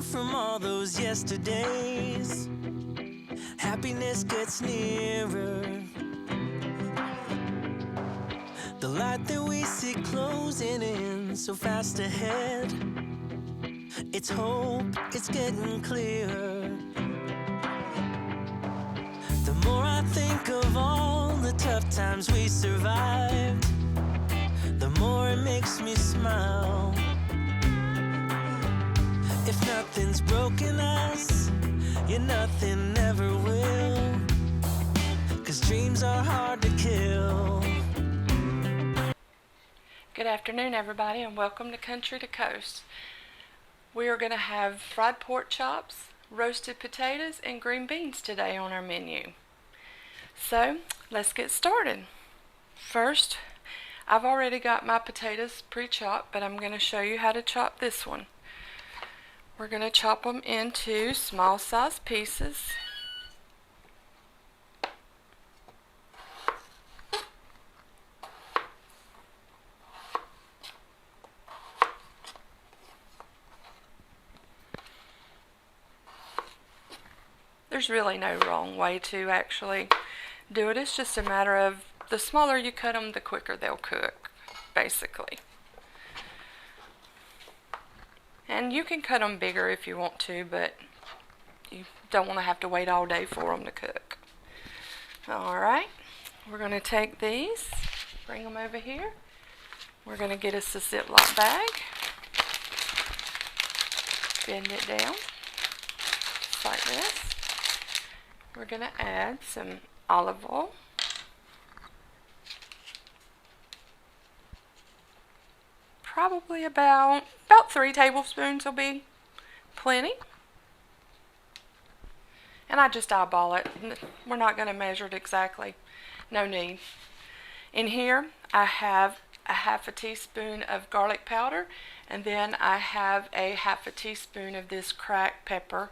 from all those yesterdays. Happiness gets nearer. The light that we see closing in so fast ahead. It's hope, it's getting clearer. The more I think of all the tough times we survived, the more it makes me smile. If nothing's broken us, yeah, nothing ever will. 'Cause dreams are hard to kill. Good afternoon, everybody, and welcome to Country to Coast. We are going to have fried pork chops, roasted potatoes, and green beans today on our menu. So, let's get started. First, I've already got my potatoes pre-chopped, but I'm going to show you how to chop this one. We're going to chop them into small size pieces. There's really no wrong way to actually do it. It's just a matter of the smaller you cut them, the quicker they'll cook, basically. And you can cut them bigger if you want to, but you don't want to have to wait all day for them to cook. Alright, we're going to take these, bring them over here. We're going to get us a Ziploc bag, bend it down, just like this. We're going to add some olive oil. Probably about 3 tablespoons will be plenty. And I just eyeball it. We're not going to measure it exactly. No need. In here I have a half a teaspoon of garlic powder, and then I have a half a teaspoon of this cracked pepper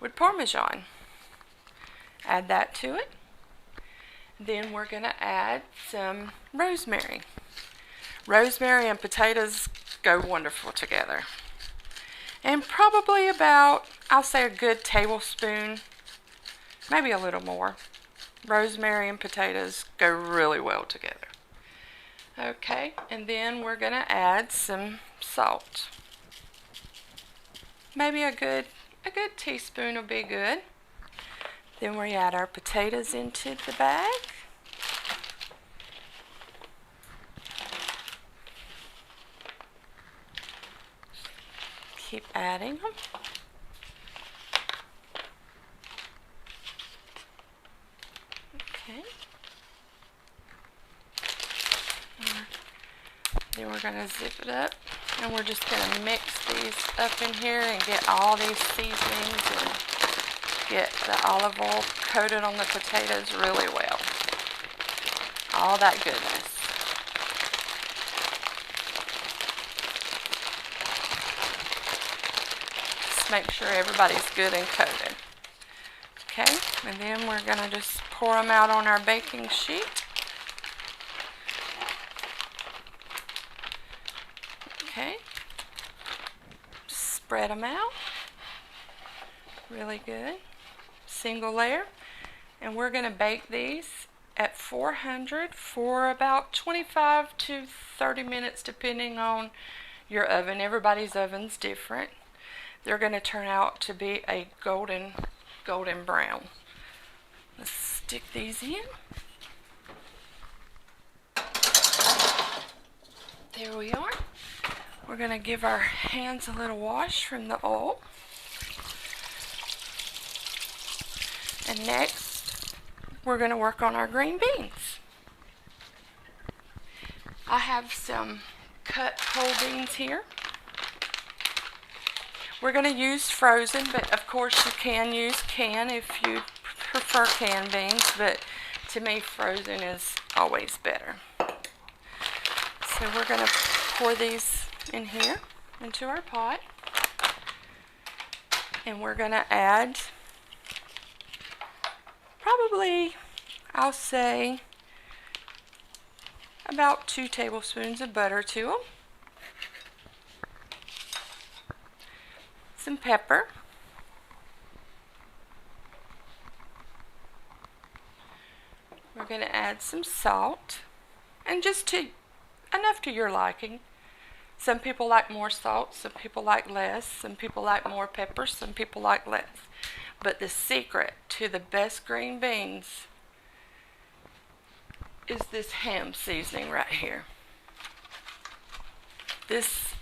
with parmesan. Add that to it. Then we're going to add some rosemary. Rosemary and potatoes go wonderful together. And probably about, I'll say a good tablespoon, maybe a little more. Rosemary and potatoes go really well together. Okay, and then we're going to add some salt. Maybe a good teaspoon will be good. Then we add our potatoes into the bag. Keep adding them. Okay. Then we're going to zip it up, and we're just going to mix these up in here and get all these seasonings and get the olive oil coated on the potatoes really well. All that goodness. Just make sure everybody's good and coated. Okay, and then we're going to just pour them out on our baking sheet. Okay, spread them out. Really good. Single layer. And we're going to bake these at 400 for about 25 to 30 minutes depending on your oven. Everybody's oven's different. They're going to turn out to be a golden brown. Let's stick these in. There we are. We're going to give our hands a little wash from the oil. And next, we're going to work on our green beans. I have some cut whole beans here. We're going to use frozen, but of course you can use canned if you prefer canned beans, but to me frozen is always better. So we're going to pour these in here into our pot. And we're going to add probably, I'll say, about 2 tablespoons of butter to them. Some pepper. We're going to add some salt, and just enough to your liking. Some people like more salt, some people like less, some people like more pepper, some people like less. But the secret to the best green beans is this ham seasoning right here. This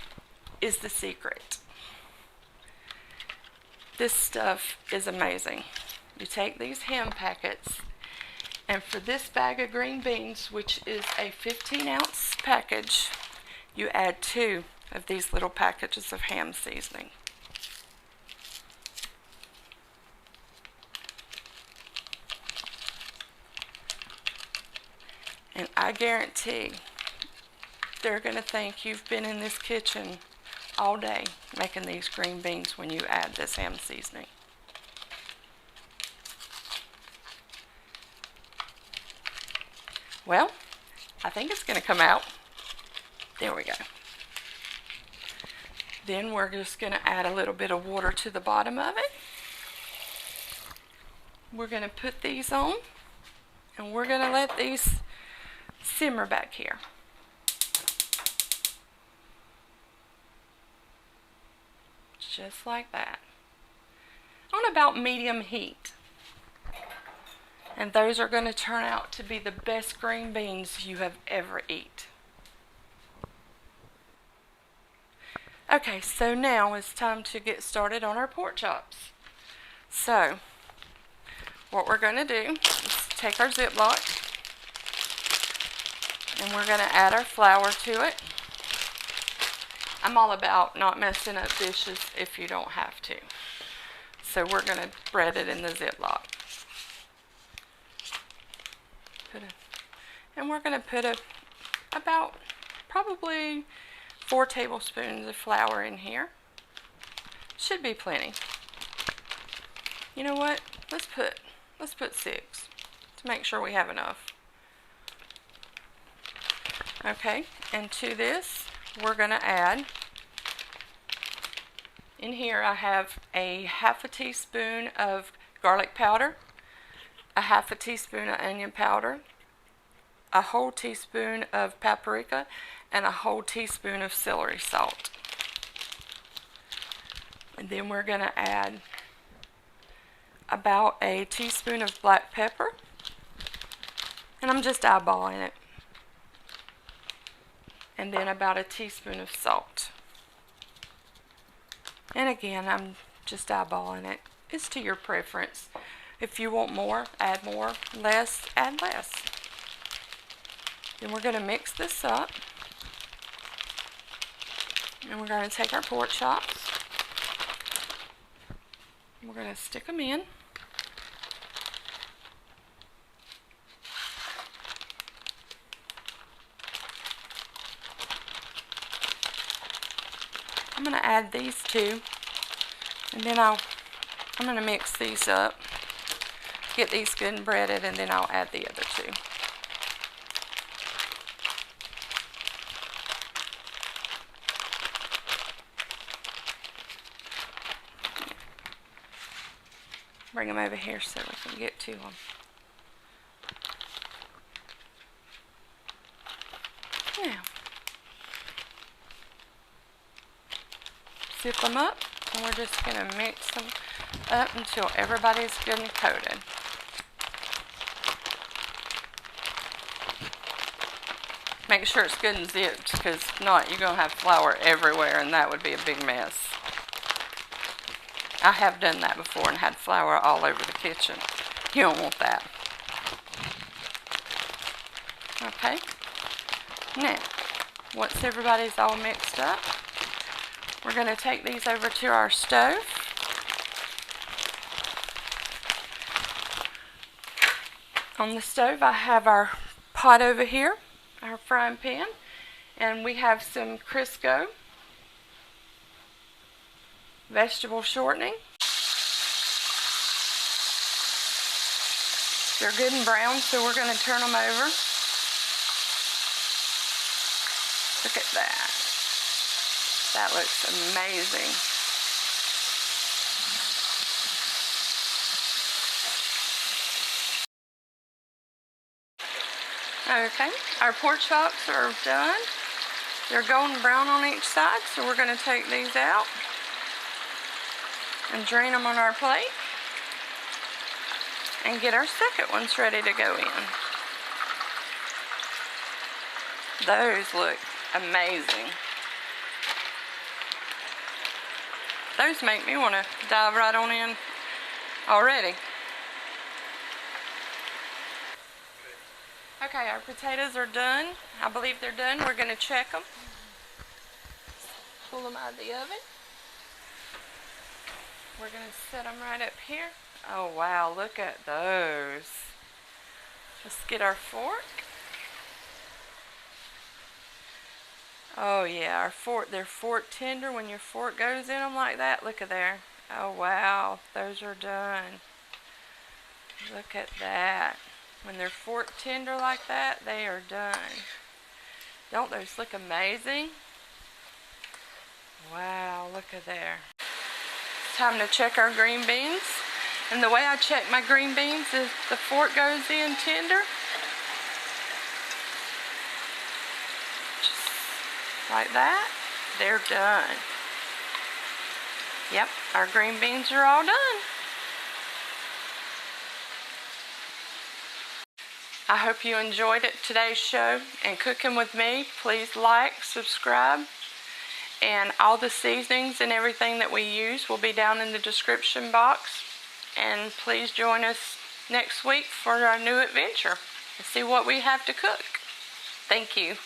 is the secret. This stuff is amazing. You take these ham packets, and for this bag of green beans, which is a 15-ounce package, you add 2 of these little packages of ham seasoning. And I guarantee they're going to think you've been in this kitchen all day making these green beans when you add this ham seasoning. Well, I think it's going to come out. There we go. Then we're just going to add a little bit of water to the bottom of it. We're going to put these on, and we're going to let these simmer back here. Just like that. On about medium heat. And those are going to turn out to be the best green beans you have ever eaten. Okay, so now it's time to get started on our pork chops. So, what we're going to do is take our Ziploc, and we're going to add our flour to it. I'm all about not messing up dishes if you don't have to. So we're going to spread it in the Ziploc. And we're going to put about probably 4 tablespoons of flour in here. Should be plenty. You know what? Let's put 6 to make sure we have enough. Okay, and to this we're going to add, in here I have a half a teaspoon of garlic powder, a half a teaspoon of onion powder, a whole teaspoon of paprika, and a whole teaspoon of celery salt. And then we're going to add about a teaspoon of black pepper, and I'm just eyeballing it. And then about a teaspoon of salt. And again, I'm just eyeballing it. It's to your preference. If you want more, add more. Less, add less. Then we're going to mix this up. And we're going to take our pork chops. We're going to stick them in. I'm going to add these 2, and then I'm going to mix these up, get these good and breaded, and then I'll add the other 2. Bring them over here so we can get to them. Now, zip them up, and we're just going to mix them up until everybody's good and coated. Make sure it's good and zipped, because if not, you're going to have flour everywhere, and that would be a big mess. I have done that before and had flour all over the kitchen. You don't want that. Okay. Now, once everybody's all mixed up, we're going to take these over to our stove. On the stove, I have our pot over here, our frying pan, and we have some Crisco vegetable shortening. They're good and brown, so we're going to turn them over. Look at that. That looks amazing. Okay, our pork chops are done. They're golden brown on each side, so we're going to take these out and drain them on our plate and get our second ones ready to go in. Those look amazing. Those make me want to dive right on in already. Okay, our potatoes are done. I believe they're done. We're going to check them. Pull them out of the oven. We're going to set them right up here. Oh wow, look at those. Let's get our fork. Oh yeah, our fork, they're fork tender when your fork goes in them like that. Look at there. Oh wow, those are done. Look at that. When they're fork tender like that, they are done. Don't those look amazing? Wow, look at there. It's time to check our green beans. And the way I check my green beans is the fork goes in tender. Just like that. They're done. Yep, our green beans are all done. I hope you enjoyed today's show and cooking with me. Please like, subscribe, and all the seasonings and everything that we use will be down in the description box. And please join us next week for our new adventure and see what we have to cook. Thank you.